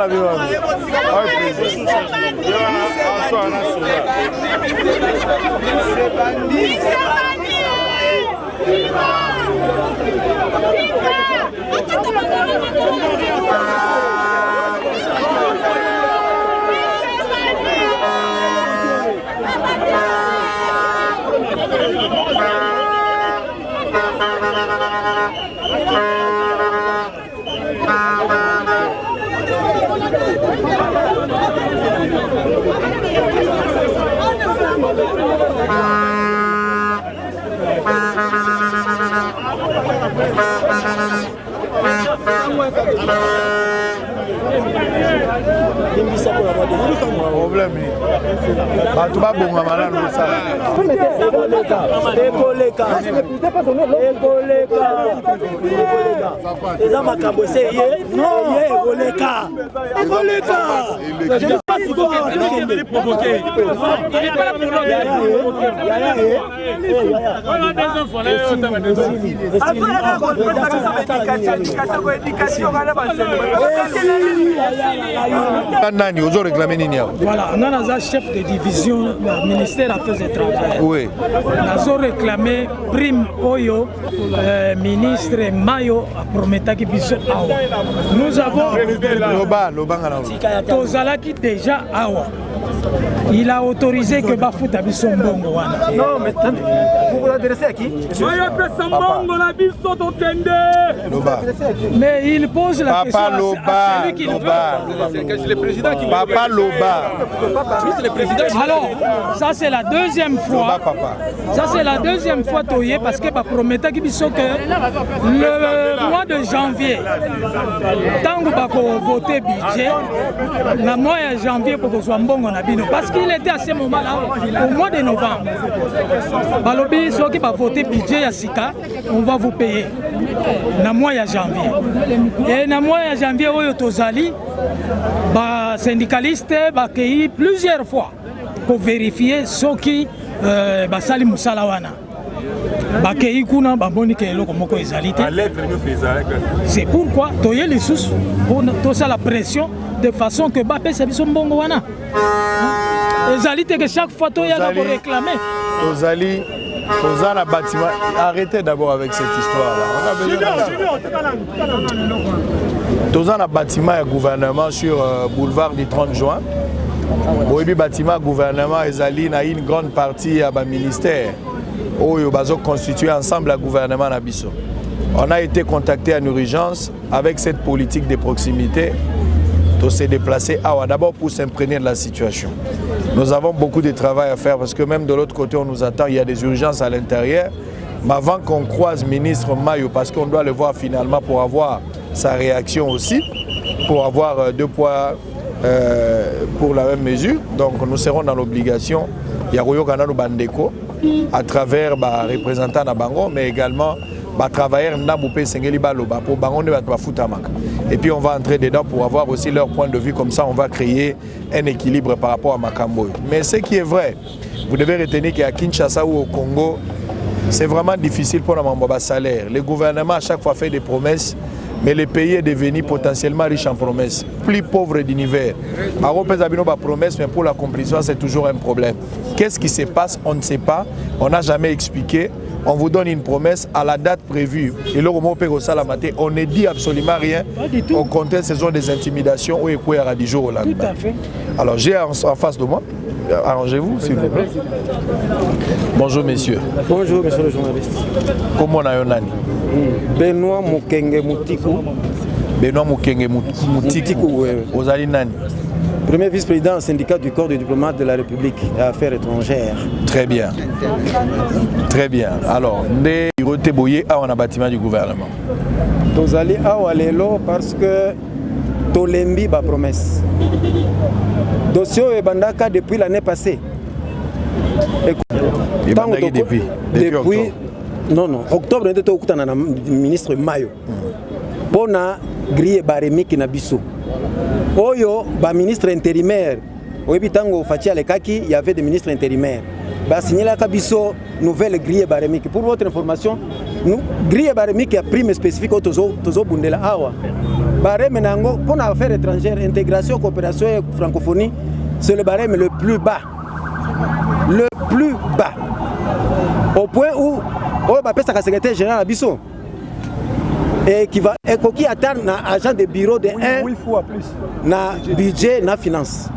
la vie. Problème. Tu vas bon malade ça. Nani, vous avez réclamé Nini? Voilà, on a un chef de division du ministère des Affaires étrangères. Oui. On a réclamé prime Oyo, ministre Mayo a promis qu'il puisse. Nous avons Tozalaki déjà Awa. Il a autorisé que Bafouta Bisson Bongo. Non, mais vous vous adressez à qui? Mais il pose la question à celui qui le veut. C'est le président qui Papa Loba. Alors, ça c'est la deuxième fois. Ça c'est la deuxième fois Toye parce que promettait que le mois de janvier, tant que vous votez budget, le mois de janvier pour que soit bon on a bien. Parce qu'il était à ce moment-là, au mois de novembre. Balobi, ceux qui vont voter budget à Sika, on va vous payer. Dans le mois de janvier. Et dans le mois de janvier, Tozali, les syndicalistes ont accueilli plusieurs fois pour vérifier ceux qui Sali Moussalawana. C'est pourquoi Toye les sous pour la pression de façon que Bappé Sabison Bongoana. Les alités que chaque fois Toye a réclamé. Tozali, Tozana bâtiment. Arrêtez d'abord avec cette histoire-là. Tozana bâtiment et gouvernement sur boulevard du 30 juin. Oui, bâtiment gouvernement Ezali na une grande partie à bas ministère. Oyo bazo constitué ensemble le gouvernement Nabiso. On a été contacté en urgence avec cette politique de proximité. On s'est déplacé d'abord pour s'imprégner de la situation. Nous avons beaucoup de travail à faire parce que même de l'autre côté on nous attend, il y a des urgences à l'intérieur. Mais avant qu'on croise ministre Mayo, parce qu'on doit le voir finalement pour avoir sa réaction aussi, pour avoir deux poids pour la même mesure. Donc nous serons dans l'obligation, il y a Royo Kanano Bandeko, à travers les représentants de Bango, mais également les travailleurs Naboupé Sengeli Baloba pour Bango ne va pas foutre. Et puis on va entrer dedans pour avoir aussi leur point de vue, comme ça on va créer un équilibre par rapport à Makambo. Mais ce qui est vrai, vous devez retenir qu'à Kinshasa ou au Congo, c'est vraiment difficile pour le salaire. Le gouvernement à chaque fois fait des promesses, mais le pays est devenu potentiellement riche en promesses, plus pauvre d'univers. Européens a des promesses, mais pour l'accomplissement, c'est toujours un problème. Qu'est-ce qui se passe? On ne sait pas, on n'a jamais expliqué. On vous donne une promesse à la date prévue. Et là, on ne dit absolument rien. Au contraire, ce sont des intimidations. Tout à fait. Alors, j'ai en face de moi. Arrangez-vous, s'il vous plaît. Bonjour, messieurs. Bonjour, monsieur le journaliste. Comment on a eu Nani? Benoît Mukenge Moutikou. Benoît Mukenge Moutikou. Ozali Nani? Premier vice-président syndicat du corps des diplomates de la République et Affaires étrangères. Très bien. Très bien. Alors, nous avons un bâtiment du gouvernement. Nous allons à Lelo parce que Tolembi a promesse. Dossier est bandaka depuis l'année passée. Depuis octobre, nous avons un ministre Mayo. Pour la grille barémique na biso. Oyo, ba ministre intérimaire. Il y avait des ministres intérimaires. ba signé la kabiso nouvelle grille barémique. Pour votre information, nous grille barémique a prime spécifique au tozo bundela awa. Barème nango pour les affaires étrangères, intégration, coopération et francophonie, c'est le barème le plus bas. Le plus bas. Au point où on va passer à la secrétaire générale Abisso. Et qui va qui attend un agent de bureau de 1 fois plus na budget na finance.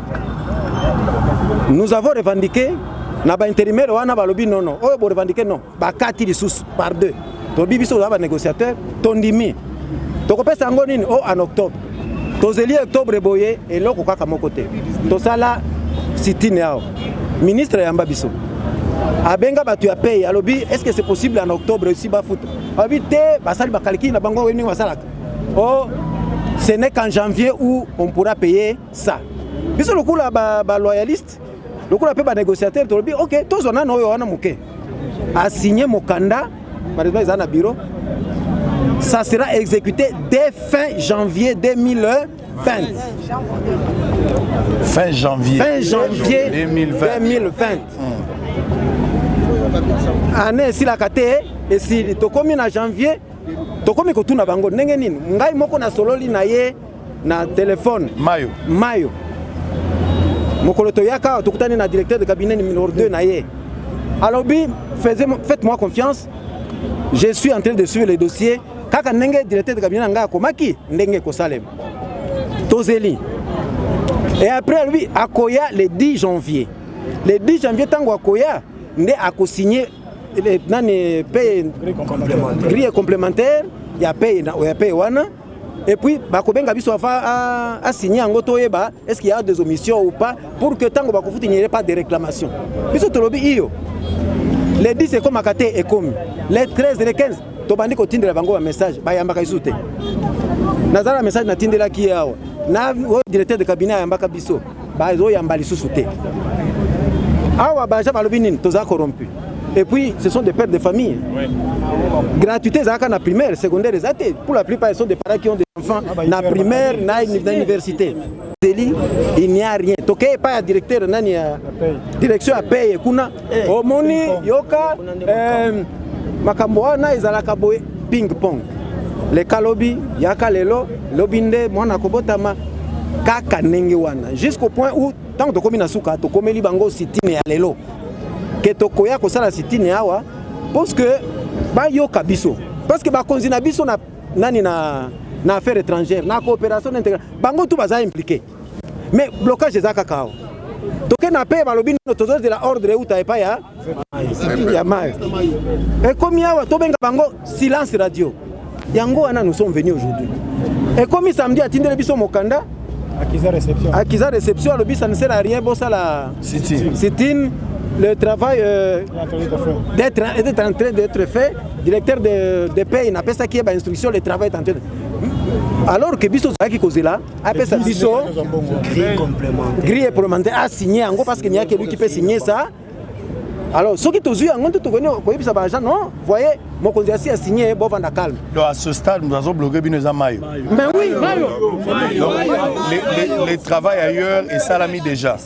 Nous avons revendiqué na ba intérimaire wana ba lobi non. Oh bo revendiquer non. Ba 4 lisous par 2. To bibiso ba négociateur tondimi. To kopesa ngo nini oh en octobre. To zeli octobre boye et loko kaka mokote. To sala sitine yao. Ministre Yamba Biso. Abenga batu ya paye alobi est-ce que c'est possible en octobre aussi ba foot. Alobi te basali ba kaliki na bango weni wasalaka. Oh ce n'est qu'en janvier où on pourra payer ça. Biso lokula ba loyaliste. Lokula pe ba négociateur to lobi OK to zona no yo wana muke. A signé mokanda par exemple ils en a bureau. Ça sera exécuté dès fin janvier 2020. Fin janvier 2020. Année si la kate et si to komi na janvier to komi ko tuna bango ndenge nini ngai moko na sololi na ye na téléphone mayo mokolo to yaka to kutani na directeur de cabinet numéro 2 na ye alobi faites-moi confiance, je suis en train de suivre les dossiers kaka ndenge directeur de cabinet nga komaki ndenge ko salem tozeli. Et après lui akoya le 10 janvier tango akoya nde akosigné nani paye grille complémentaire ya paye wana et puis bakobenga biso va a signé en toyeba est-ce qu'il y a des omissions ou pas pour que tango bakofuti n'y ait pas de réclamation biso tolobi iyo les 10 c'est comme akate et comme les 13 et les 15 to bandi ko tindela bango ba message ba yamba kaisute nazala message na tindela ki yawa na directeur de cabinet yamba biso ba zo yamba lisusu te. Awa baja balobi nini toza corrompu. Et puis ce sont des pères de famille. Oui. Gratuité zaka na primaire, secondaire zate. Pour la plupart ils sont des parents qui ont des enfants na primaire, na université. Il n'y a rien. Toké pas directeur nani direction à paye kuna omoni yoka makambo wana ezalaka boy ping pong. Le kalobi yaka lelo lobinde mwana kobotama kaka nenge wana jusqu'au point où tant to komi na suka to komeli bango sitine ya lelo ke to koya ko sala sitine awa parce que ba yoka biso parce que ba konzina biso na nani na affaires étrangères na coopération intégrale bango tout baza impliqué mais blocage za kakao to ke na paye balobi no tozo de la ordre uta epa ya mai et comme awa to benga bango silence radio yango wana nous sommes venus aujourd'hui et comme samedi atindele biso mokanda Akiza réception, le but ça ne sert à rien, bon ça la sit-in, le travail d'être en train d'être fait, directeur de paye n'a pas ça qui est instruction, le travail est en train de... Alors que biso qui cause là, après ça biso grille complémentaire a signé en gros parce qu'il n'y a que lui qui peut signer ça. Alors, ceux qui t'ont vu, on te connaît, non, voyez, mon conseiller a signé, bon, vanda calme. Donc, à ce stade, nous avons bloqué Binoza Mayo. Mais oui, Mayo. Les travail ailleurs et ça l'a mis déjà.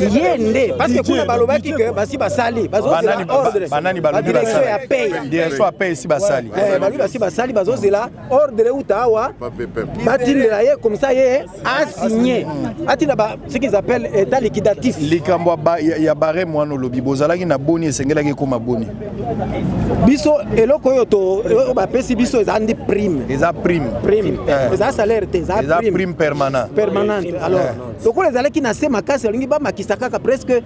Yende, parce que pour les balobaki, basi basali, banani balobi basali. Direction à paye ici basali. Balobi basi basali, bazo zela ordre utawa. Batine la ye comme ça ye a signé. Atina ba ce qu'ils appellent état liquidatif. Likambo ya bare mono lobi bozalaki na boni esengelaki koma boni. Biso eloko yo to ba pesi biso ezandi prime. Eza prime. Eza salaire te, eza prime permanente. Alors, donc les allez qui nassé makasi alingi ba makisaka presque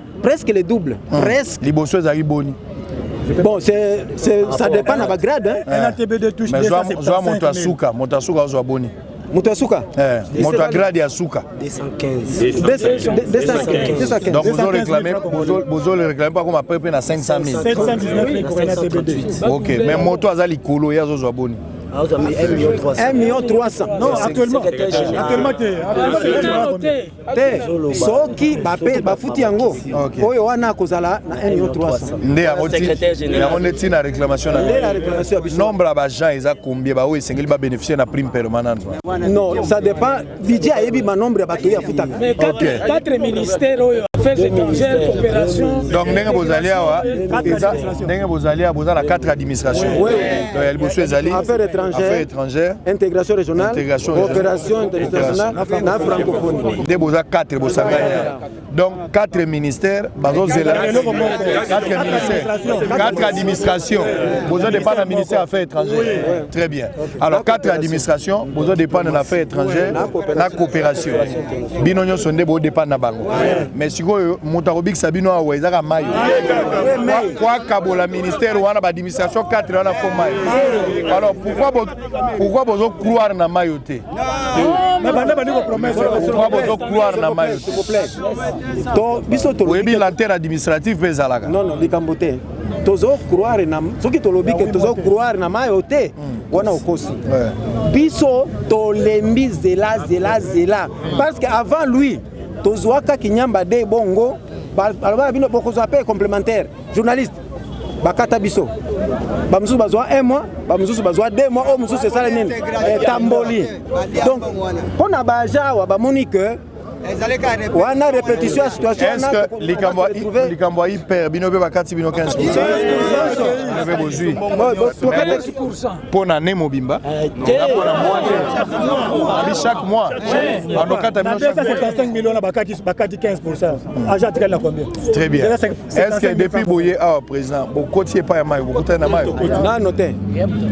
le double. Presque. Liboso ezali boni. Bon, ça dépend de la grade hein. Un ATB de touche mais soit monta suka ozo boni. Mutasuka monto grade ya suka 215 donc vous allez réclamer pas comme après na 500 000 719 OK mais moto azali kolo ya zo boni 1,3 million. Non, actuellement soki bafuti yango oyo wana kozala na 1,3 million. Nde a na réclamation nombre ba gens eza combien ba oyo esengeli ba bénéficier na prime permanente. Non, ça dépend budget ayebi ba nombre ya bato ya futaka. Mais 4 ministères oyo affaires étrangères, coopération. Donc vous allez à la 4 administrations. Oui. Affaires étrangères, intégration régionale, coopération internationale, na francophonie. Vous avez 4 donc 4 ministères, 4 administrations. Vous avez dépend du ministère des Affaires étrangères. Très bien. Alors 4 administrations, vous avez dépend de l'affaire étrangère, la coopération. Binonyo sonde vous dépend de bango. Mais si vous Montarobik Sabino Awa, ils ont maillot. Quoi Kabola ministère ou l'administration 4 on a fait maillot. Alors pourquoi vous croire na mailloté? Pourquoi vous croire na maillot? S'il vous plaît. Oui, bien l'antenne administrative peut zalaga. Non, les Cambotés. Tozo croire na ceux qui tolobi que tozo croire na mayote wana okosi. Biso to lembi zela parce que avant lui tozo aka kinyamba de bongo alors bino bokozo appel complémentaire journaliste bakata biso bamusu bazwa 1 mois bamusu bazwa 2 mois o musu c'est ça nini tamboli donc pona baja wa bamonique on a répétition situation. Est-ce que les Cambois hyper binobe bakati bino 15%? Pour l'année Mobimba. Chaque mois. Ça c'est 5 millions là bakati 15%. Agent la combien? Très bien. Est-ce que depuis Boye président, beaucoup de pas ya mayo, beaucoup de na mayo. Na noté.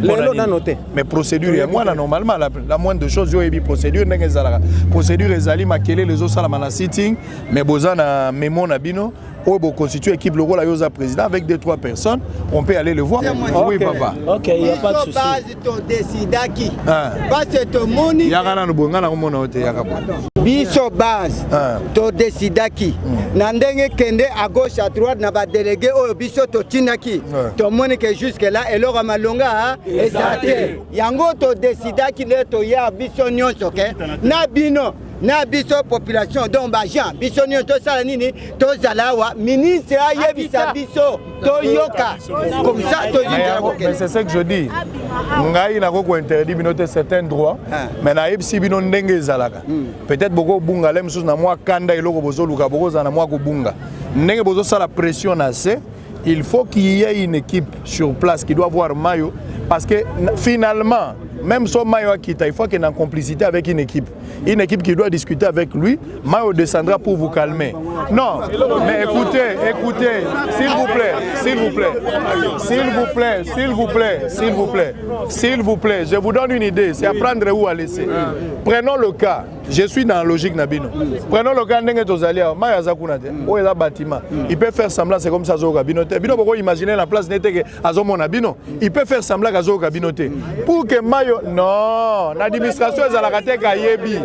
Lelo na noté. Mais procédure ya moi normalement la moindre chose yo ebi procédure ndenge ezalaka. Procédure ezali makele les na sitting mais bozana mémo na bino ou bo constituer équipe logo la yosa président avec 2-3 personnes on peut aller le voir. Oui papa. OK, il y a pas de souci. Parce que moni yakana no bonga na mona ote yakabo. Biso base to décidaki na ndenge kende à gauche à droite na ba délégué o biso to tinaki to moni que jusque là eloko malonga ezate yango to décidaki le to ya biso nyonso ke na bino na biso population donc ba gens biso nyonso to sala nini to zalawa ministre ayebisa biso to yoka comme ça to mais c'est ce que je dis ngai na ko interdit bino te certains droits mais na yebisi bino ndenge zalaka peut-être beaucoup bunga lem sous na moi kanda eloko bozoluka boko za na moi ko bunga ndenge bozo sala pression na c'est il faut qu'il y ait une équipe sur place qui doit voir maillot parce que finalement même son maillot quitte, il faut qu'il y ait une complicité avec une équipe qui doit discuter avec lui. Maillot descendra pour vous calmer. Non, mais écoutez, s'il vous plaît, je vous donne une idée, c'est à prendre ou à laisser. Prenons le cas, je suis dans la logique Nabino. Prenons le cas Ndenge Tozalia, Maillot Zakunate, où est le bâtiment. Il peut faire semblant, c'est comme ça, Zoga Binote. Bino, pourquoi imaginer la place n'était que Azomo Nabino. Il peut faire semblant à Zoga Binote. Pour que Maillot non, l'administration est à la Kateka Yebi.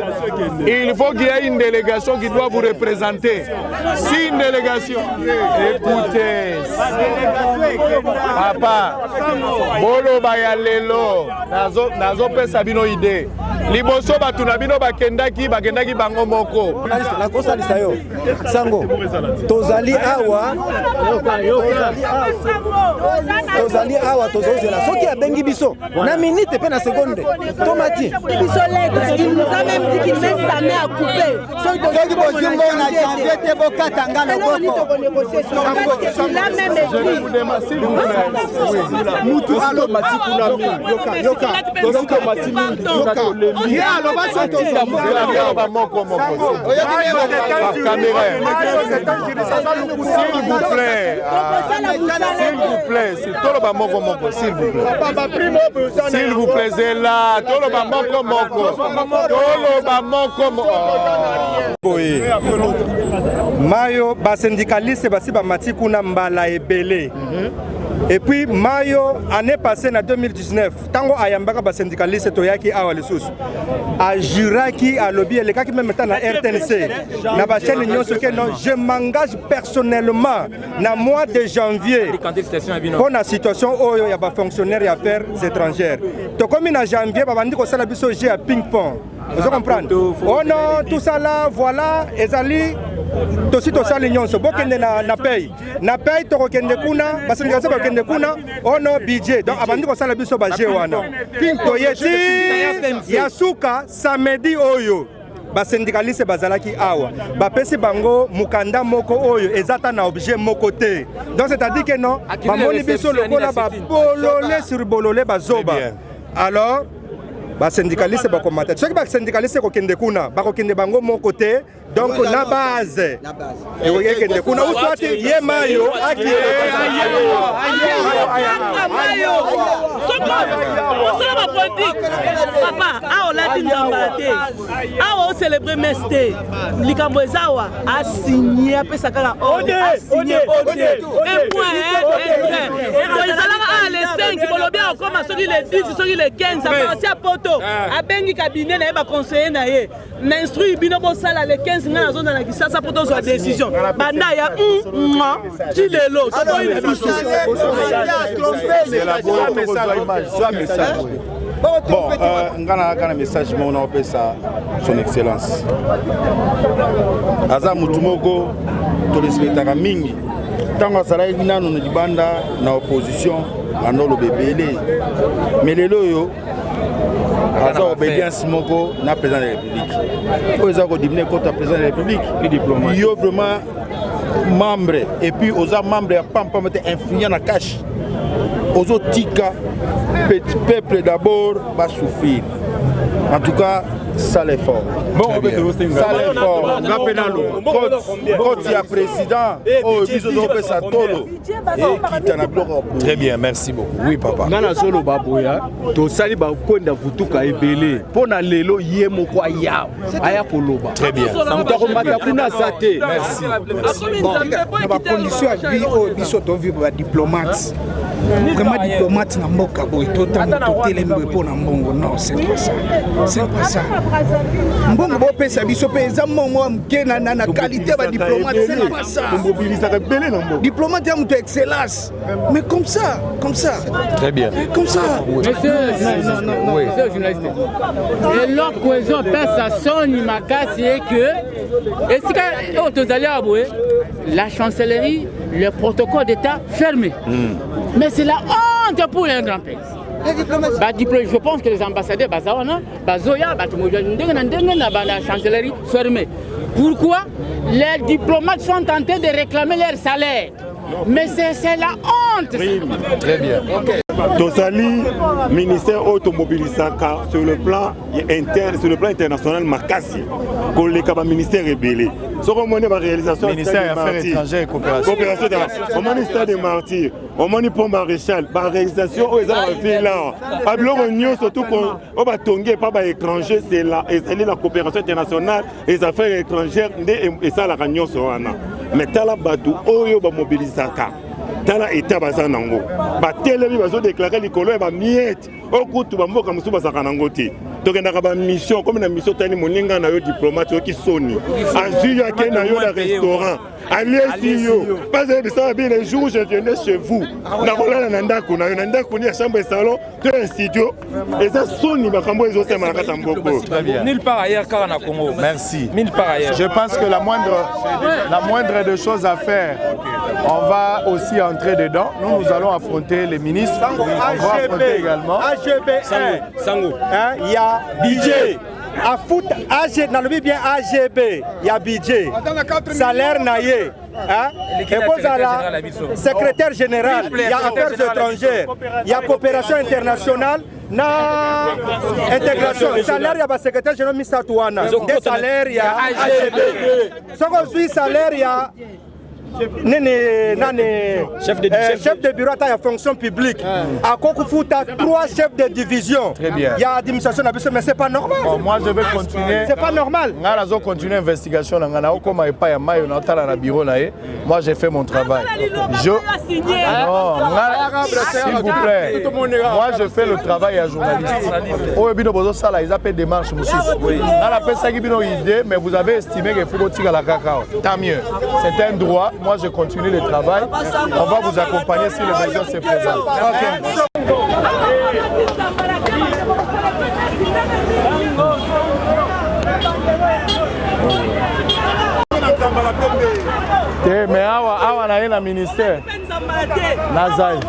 Il faut qu'il y ait une délégation qui doit vous représenter. Si une délégation, écoutez, papa, Bolo Bayalelo, Nazo Pesabino idée. Liboso Batunabino Bakendaki Bango Moko. La cosa lisayo. Sango. Tozali awa. Tozali awa tozozela. Soki abengi biso. Na minute pe na seconde. Tomati. Biso lettre, il nous a même dit qu'il met sa main à couper. Soki bozungo na janvier te bokatanga na boko. Il a même écrit. Mutu alo matikunami. Yoka. Tozuko matimi. Yoka. S'il vous plaît, c'est là. Mayo, syndicaliste, Matikuna Mbala Ebele. Et puis Mayo, année passée en 2019, tango ayambaka syndicaliste toyaki awa lesus. A Juraki a lobby les cas qui même maintenant na RTNC. Na ba chaîne nyonso ke non, je m'engage personnellement na mois de janvier. Pour la situation oyo ya ba fonctionnaires et affaires étrangères. To comme na janvier ba bandi ko sala biso jeu à ping pong. Vous comprenez? Oh non, tout ça là, voilà, ezali tosi tosali nyonso bokende na paye tokokende kuna basindikasa bakende kuna ono budget donc abandi kosala biso baje wana toyeti ya suka samedi oyo basyndicaliste bazalaki awa bapesi bango mukanda moko oyo ezata na objet moko te donc c'est-à-dire que non bamoni biso lokola babolole sur bolole bazoba alors basyndicaliste bakomata soki basyndicaliste kokende kuna bakokende bango moko te donc na base ekokende kuna uswati ye mayo aki papa awa olati nzamba te awa ocelebre mes te likambo ezawa asigné apesa kaka asigné ezalaka le 5 bolobi akokoma soki le 10 soki le 15 aparti ya poto abengi kabinet na ye baconseiller na ye na instruit bino bosala le 15 nga nazonda na kisasa po tozwa décision banda ya ti lelo sokoyi na biso bon ngana message mona opesa son excellence aza mutu moko tolespectaka mingi ntango azalaki nano na libanda na opposition anolo bebele mais lelo oyo aza obédience moko na président de la république oyo eza kodimine kota président de la république yo vraiment membre et puis oza membre ya pampama te influent na cash ozotika petit peuple d'abord va souffrir. En tout cas, ça l'effort. Bon, ça l'effort. Quand il y a président, oh, très bien, merci beaucoup. Oui, papa. Nana solo baboya, to sali ba konda vutuka ebele. Pona lelo yemoko aya. Aya koloba. Très bien. Samutako matakuna sate. Merci. Bon, ba condition à vie au biso to vivre ba diplomate. Vraiment diplomate na mboka boy to tanga to telembe pona mbongo non, c'est pas ça. C'est pas ça. Mbongo bo pesa biso pe eza mongo mke na qualité ba diplomate, c'est pas ça. Diplomate ya mutu excellence. Mais comme ça. Très bien. Comme ça. Monsieur, non, monsieur journaliste. Et leur cohésion pense à son imakasi et que et si quand vous allez à Boué, la chancellerie, le protocole d'État fermé. Mais c'est la honte pour un grand pays. Je pense que les ambassadeurs Bazawana, Bazoya, la chancellerie fermée. Pourquoi les diplomates sont tentés de réclamer leur salaire? Mais c'est la honte. Très bien. Tosali, ministère automobilisaka sur le plan interne, sur le plan international, Makassi, pour les ministères rébellés. Ce qu'on a une réalisation, ministère des Affaires étrangères et coopération. Au ministère des martyrs, au ministère pour maréchal, par réalisation, aux fait là. Surtout qu'on va tomber par les étrangers, c'est la coopération internationale et les affaires étrangères et ça la réunion sur Anna. Mais tala batu oyo ba mobilisaka. Tala état bazanango. Ba telemi bazo déclarer likolo e ba miette. Okutu ba mboka musu basaka nango te. Tokendaka ba mission comme na mission tani moninga na yo diplomate ki soni. Azu ya ke na yo na restaurant. Allez yo. Pas de ça bien les jours je venais chez vous. Na kolala na ndako na yo na ndako ni chambre salon, to un studio. Et ça soni ba kambo ezo sema na kata mboko. Nulle part ailleurs car na Congo. Merci. Nulle part ailleurs. Je pense que la moindre des choses à faire, on va aussi entrer dedans. Nous allons affronter les ministres. On va affronter également. AGB Sango. Il y a budget. À foot, AG, dans le bien AGB, il y a budget. Salaire naïe. Et vous avez secrétaire général, il y a affaires étrangères, il y a coopération internationale, na intégration. Salaire, il y a secrétaire général Mr. Touana. Des salaires, il y a AGB. Ce qu'on suit, salaire, il y a chef de bureau à la fonction publique. À Kokufuta, 3 chefs de division. Très bien. Il y a administration, mais c'est pas normal. Bon, moi je vais continuer. C'est pas normal. Je vais continuer l'investigation. Moi j'ai fait mon travail. S'il vous plaît. Moi je fais le travail à journaliste. Ils appellent démarche. Mais vous avez estimé qu'il faut tirer la cacao. Tant mieux. C'est un droit. Moi je continue le travail. On va vous accompagner si le besoin se présente. Mais awa na ye na ministère. Nazai.